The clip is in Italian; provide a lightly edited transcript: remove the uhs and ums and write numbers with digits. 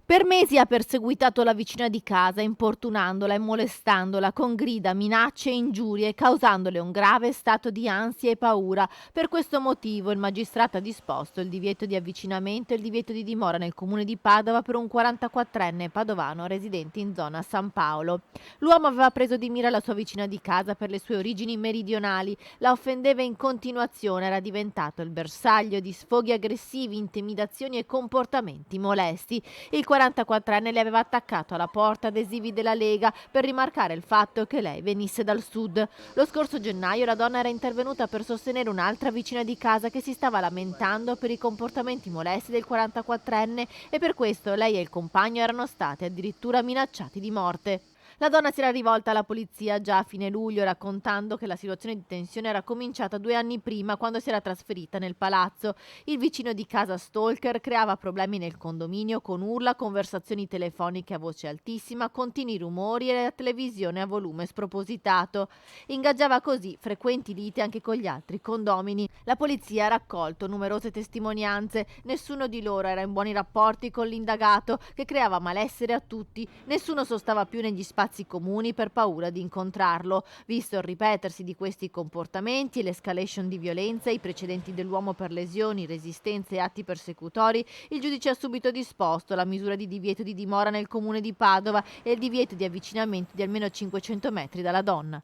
Per mesi ha perseguitato la vicina di casa, importunandola e molestandola con grida, minacce e ingiurie, causandole un grave stato di ansia e paura. Per questo motivo il magistrato ha disposto il divieto di avvicinamento e il divieto di dimora nel comune di Padova per un 44enne padovano residente in zona San Paolo. L'uomo aveva preso di mira la sua vicina di casa per le sue origini meridionali, la offendeva in continuazione, era diventato il bersaglio di sfoghi aggressivi, intimidazioni e comportamenti molesti. Il 44enne le aveva attaccato alla porta adesivi della Lega per rimarcare il fatto che lei venisse dal sud. Lo scorso gennaio la donna era intervenuta per sostenere un'altra vicina di casa che si stava lamentando per i comportamenti molesti del 44enne e per questo lei e il compagno erano stati addirittura minacciati di morte. La donna si era rivolta alla polizia già a fine luglio raccontando che la situazione di tensione era cominciata 2 anni prima quando si era trasferita nel palazzo. Il vicino di casa stalker creava problemi nel condominio con urla, conversazioni telefoniche a voce altissima, continui rumori e la televisione a volume spropositato. Ingaggiava così frequenti liti anche con gli altri condomini. La polizia ha raccolto numerose testimonianze, nessuno di loro era in buoni rapporti con l'indagato che creava malessere a tutti, nessuno sostava più negli spazi comuni per paura di incontrarlo. Visto il ripetersi di questi comportamenti e l'escalation di violenza, i precedenti dell'uomo per lesioni, resistenze e atti persecutori, il giudice ha subito disposto la misura di divieto di dimora nel comune di Padova e il divieto di avvicinamento di almeno 500 metri dalla donna.